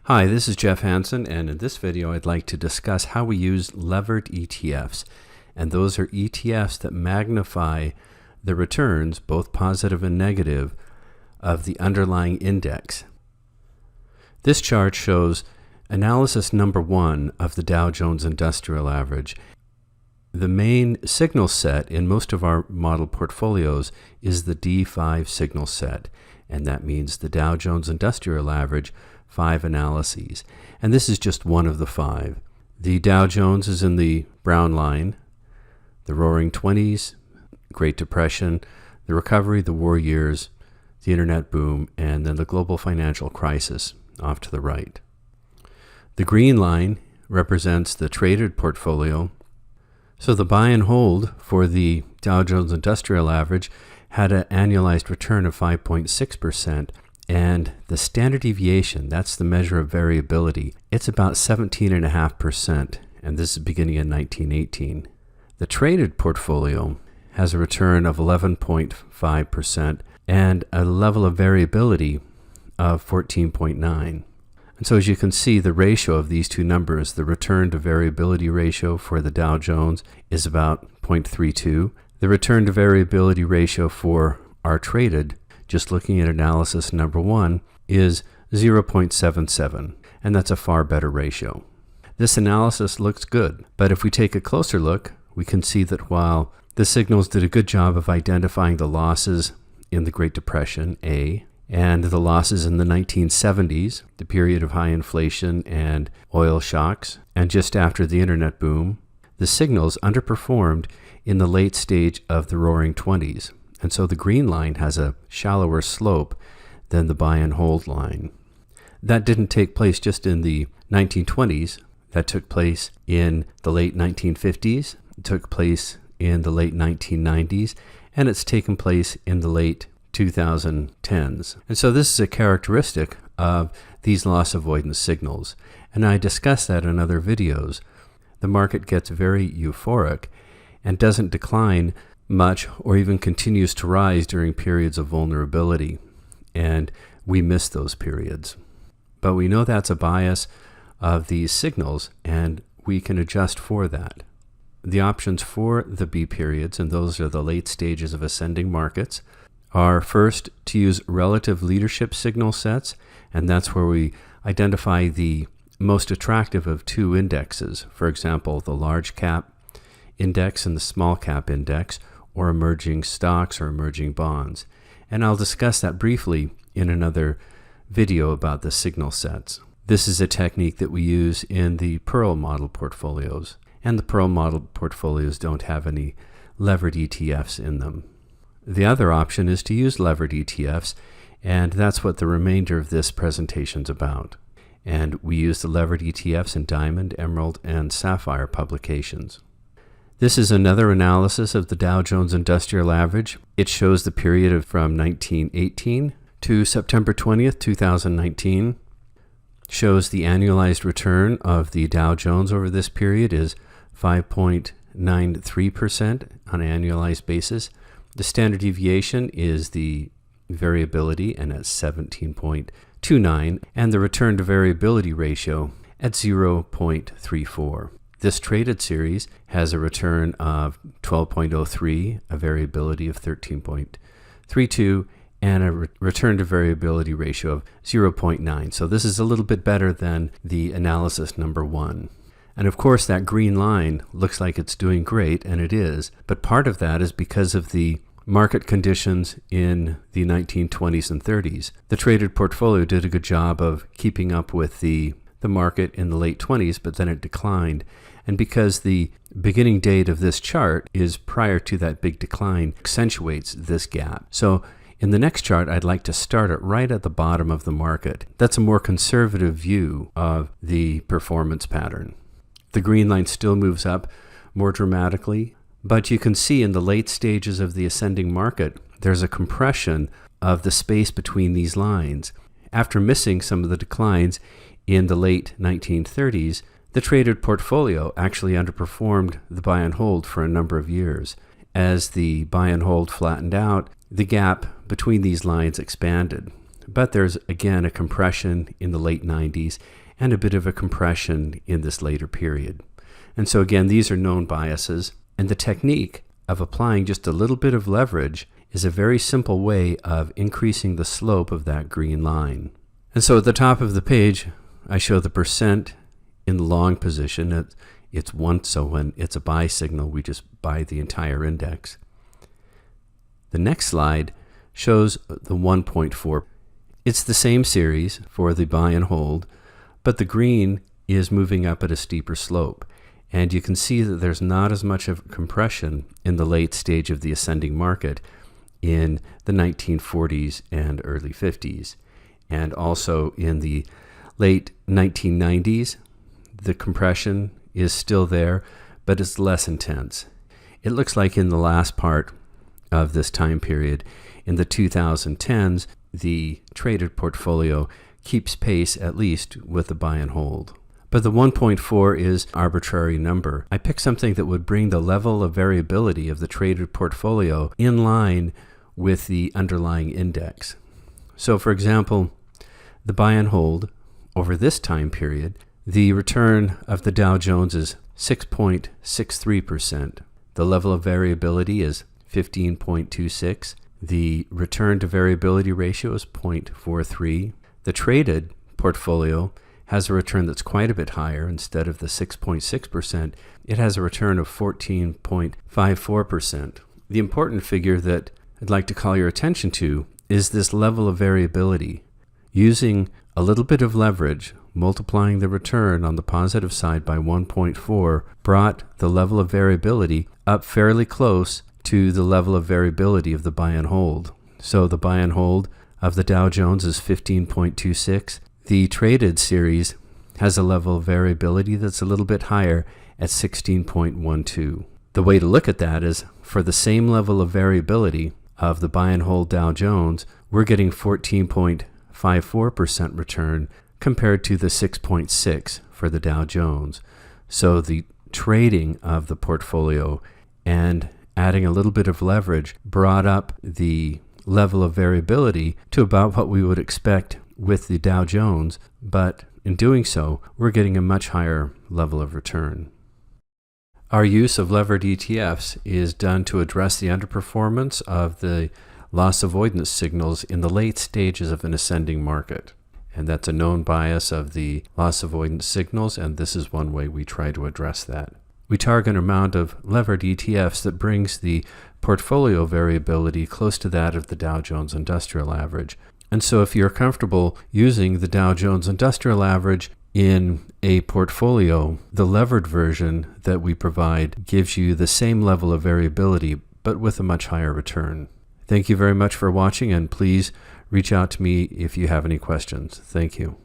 Hi, this is Jeff Hansen, and in this video I'd like to discuss how we use levered ETFs. And those are ETFs that magnify the returns, both positive and negative, of the underlying index. This chart shows analysis number 1 of the Dow Jones Industrial Average. The main signal set in most of our model portfolios is the D5 signal set, and that means the Dow Jones Industrial Average 5 analyses. And this is just one of the 5. The Dow Jones is in the brown line, the Roaring Twenties, Great Depression, the recovery, the war years, the internet boom, and then the global financial crisis off to the right. The green line represents the traded portfolio. So the buy and hold for the Dow Jones Industrial Average had an annualized return of 5.6%, and the standard deviation, that's the measure of variability, it's about 17.5%, and this is beginning in 1918. The traded portfolio has a return of 11.5% and a level of variability of 14.9. And so as you can see, the ratio of these two numbers, the return to variability ratio for the Dow Jones is about 0.32. The return to variability ratio for our traded, just looking at analysis number 1, is 0.77, and that's a far better ratio. This analysis looks good, but if we take a closer look, we can see that while the signals did a good job of identifying the losses in the Great Depression, A, and the losses in the 1970s, the period of high inflation and oil shocks, and just after the internet boom, the signals underperformed in the late stage of the Roaring Twenties. And so the green line has a shallower slope than the buy and hold line. That didn't take place just in the 1920s. That took place in the late 1950s, it took place in the late 1990s, and it's taken place in the late 2010s. And so this is a characteristic of these loss avoidance signals. And I discussed that in other videos. The market gets very euphoric and doesn't decline much or even continues to rise during periods of vulnerability. And we miss those periods. But we know that's a bias of these signals, and we can adjust for that. The options for the B periods, and those are the late stages of ascending markets, are first to use relative leadership signal sets, and that's where we identify the most attractive of two indexes, for example, the large cap index and the small cap index, or emerging stocks or emerging bonds. And I'll discuss that briefly in another video about the signal sets. This is a technique that we use in the Pearl model portfolios, and the Pearl model portfolios don't have any levered ETFs in them. The other option is to use levered ETFs, and that's what the remainder of this presentation is about. And we use the levered ETFs in Diamond, Emerald, and Sapphire publications. This is another analysis of the Dow Jones Industrial Average. It shows the period from 1918 to September 20th, 2019. Shows the annualized return of the Dow Jones over this period is 5.93% on an annualized basis. The standard deviation is the variability, and at 17.29, and the return to variability ratio at 0.34. This traded series has a return of 12.03, a variability of 13.32, and a return to variability ratio of 0.9. So this is a little bit better than the analysis number 1. And of course, that green line looks like it's doing great, and it is, but part of that is because of the market conditions in the 1920s and 30s. The traded portfolio did a good job of keeping up with the market in the late 20s, but then it declined. And because the beginning date of this chart is prior to that big decline, accentuates this gap. So in the next chart, I'd like to start it right at the bottom of the market. That's a more conservative view of the performance pattern. The green line still moves up more dramatically, but you can see in the late stages of the ascending market, there's a compression of the space between these lines. After missing some of the declines in the late 1930s, the traded portfolio actually underperformed the buy and hold for a number of years. As the buy and hold flattened out, the gap between these lines expanded. but there's again a compression in the late 90s and a bit of a compression in this later period. And so again, these are known biases, and the technique of applying just a little bit of leverage is a very simple way of increasing the slope of that green line. And so at the top of the page, I show the percent in the long position. It's 1, so when it's a buy signal, we just buy the entire index. The next slide shows the 1.4. It's the same series for the buy and hold, but the green is moving up at a steeper slope. And you can see that there's not as much of compression in the late stage of the ascending market in the 1940s and early 50s. And also in the late 1990s, the compression is still there, but it's less intense. It looks like in the last part of this time period, in the 2010s, the traded portfolio keeps pace at least with the buy and hold. But the 1.4 is an arbitrary number. I picked something that would bring the level of variability of the traded portfolio in line with the underlying index. So for example, the buy and hold over this time period, the return of the Dow Jones is 6.63%. The level of variability is 15.26. The return to variability ratio is 0.43. The traded portfolio has a return that's quite a bit higher. Instead of the 6.6%, it has a return of 14.54%. The important figure that I'd like to call your attention to is this level of variability. Using a little bit of leverage, multiplying the return on the positive side by 1.4 brought the level of variability up fairly close to the level of variability of the buy and hold. So the buy and hold of the Dow Jones is 15.26. The traded series has a level of variability that's a little bit higher at 16.12. The way to look at that is for the same level of variability of the buy and hold Dow Jones, we're getting 14.54% return compared to the 6.6 for the Dow Jones. So the trading of the portfolio and adding a little bit of leverage brought up the level of variability to about what we would expect with the Dow Jones, but in doing so, we're getting a much higher level of return. Our use of levered ETFs is done to address the underperformance of the loss avoidance signals in the late stages of an ascending market. And that's a known bias of the loss avoidance signals, and this is one way we try to address that. We target an amount of levered ETFs that brings the portfolio variability close to that of the Dow Jones Industrial Average. And so if you're comfortable using the Dow Jones Industrial Average in a portfolio, the levered version that we provide gives you the same level of variability, but with a much higher return. Thank you very much for watching, and please reach out to me if you have any questions. Thank you.